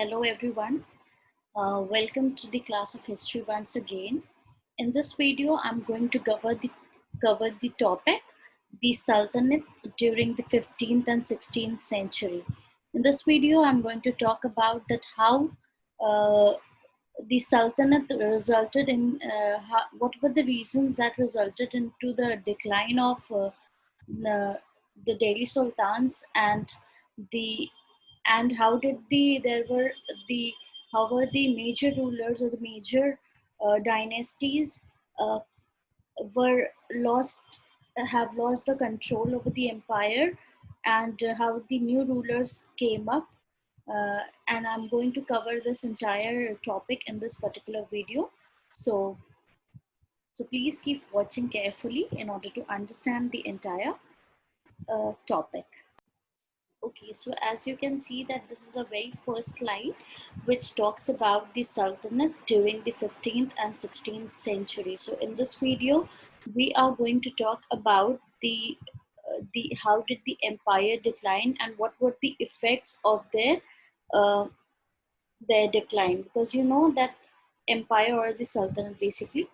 Hello everyone. Welcome to the class of history once again. In this video, I'm going to cover the topic, the Sultanate during the 15th and 16th century. In this video, I'm going to talk about that how uh, the Sultanate resulted in what were the reasons that resulted into the decline of the, the Delhi Sultans the and how did the how were the major rulers or the major dynasties uh, were lost have lost the control over the empire, and how the new rulers came up, and I'm going to cover this entire topic in this particular video. So so please keep watching carefully in order to understand the entire topic. Okay, so as you can see that this is the very first slide which talks about the Sultanate during the 15th and 16th century. So in this video, we are going to talk about the how did the empire decline and what were the effects of uh, their decline, because you know that empire or the Sultanate basically.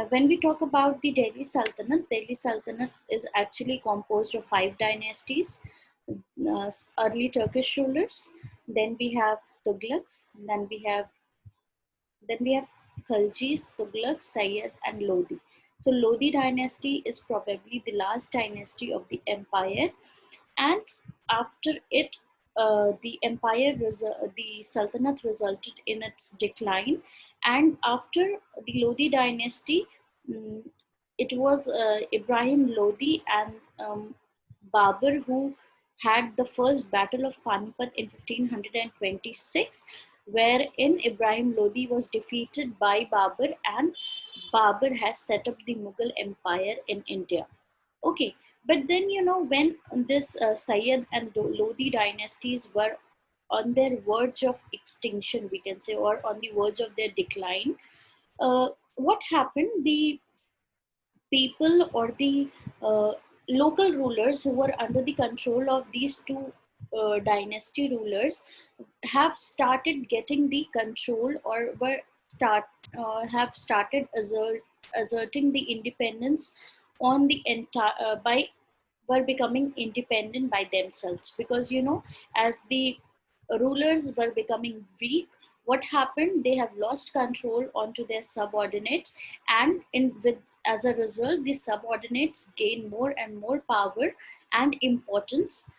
When we talk about the Delhi Sultanate is actually composed of 5 dynasties, early Turkish rulers. Then we have Tughlaqs. Then we have Khaljis, Tughlaqs, Sayyid, and Lodi. So Lodi dynasty is probably the last dynasty of the empire, and after it, the Sultanate resulted in its decline. And after the Lodi dynasty, mm, it was Ibrahim Lodi and Babur who had the first battle of Panipat in 1526, wherein Ibrahim Lodi was defeated by Babur, and Babur has set up the Mughal Empire in India. Okay, but then when this Sayyid and Lodi dynasties were on their verge of extinction, we can say, or on the verge of their decline, what happened? The people or the local rulers who were under the control of these two dynasty rulers have started getting the control, or start have started asserting the independence on the entire by were becoming independent by themselves, because as the rulers were becoming weak, what happened? They have lost control onto their subordinates, and in with as a result, the subordinates gain more and more power and importance.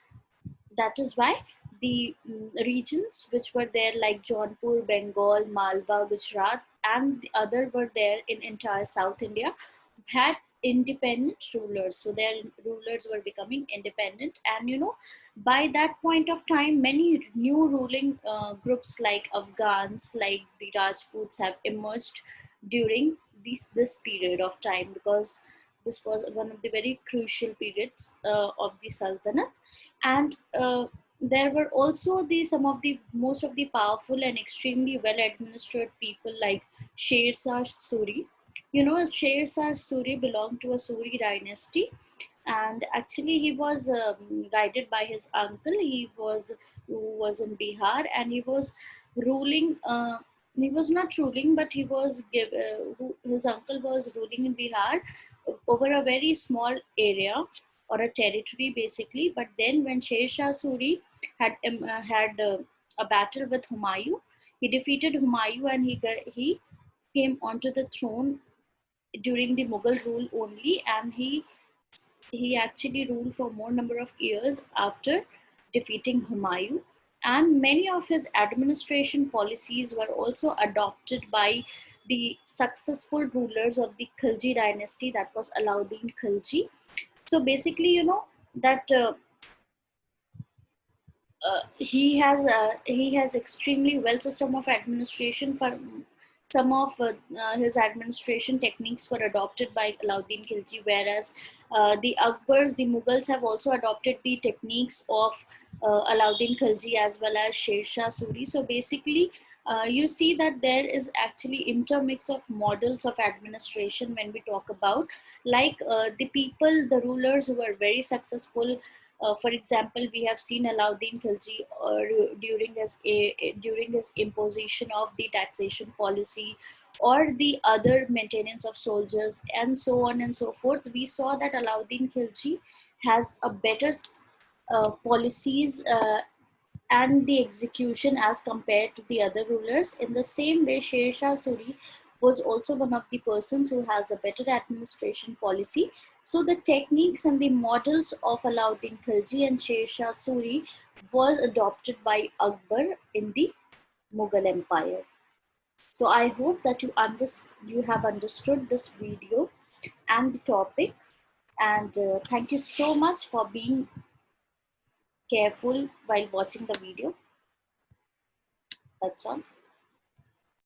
That is why the regions which were there, like Jaunpur, Bengal, Malwa, Gujarat, and the other were there in entire South India, had independent rulers. So their rulers were becoming independent, and by that point of time, many new ruling groups like Afghans, like the Rajputs, have emerged during this period of time, because this was one of the very crucial periods of the Sultanate. And there were also the some of the most of the powerful and extremely well administered people, like Sher Shah Suri. Sher Shah Suri belonged to a Suri dynasty, and actually he was guided by his uncle. Who was in Bihar, and he was ruling. He was not ruling, but his uncle was ruling in Bihar over a very small area or a territory, basically. But then when Sher Shah Suri had a battle with Humayun, he defeated Humayun, and he came onto the throne during the Mughal rule only, and he actually ruled for more number of years after defeating Humayun. And many of his administration policies were also adopted by the successful rulers of the Khilji dynasty, that was Alauddin Khilji. So basically, that he has extremely well system of administration. For some of his administration techniques were adopted by Alauddin Khilji, whereas the Akbars, the Mughals, have also adopted the techniques of Alauddin Khilji as well as Sher Shah Suri. So basically, you see that there is actually intermix of models of administration when we talk about, like the rulers who were very successful For example, we have seen Alauddin Khilji during his imposition of the taxation policy, or the other maintenance of soldiers, and so on and so forth. We saw that Alauddin Khilji has a better policies and the execution as compared to the other rulers. In the same way, Sher Shah Suri was also one of the persons who has a better administration policy. So the techniques and the models of Alauddin Khilji and Sher Shah Suri was adopted by Akbar in the Mughal Empire. So I hope that you have understood this video and the topic. And thank you so much for being careful while watching the video. That's all.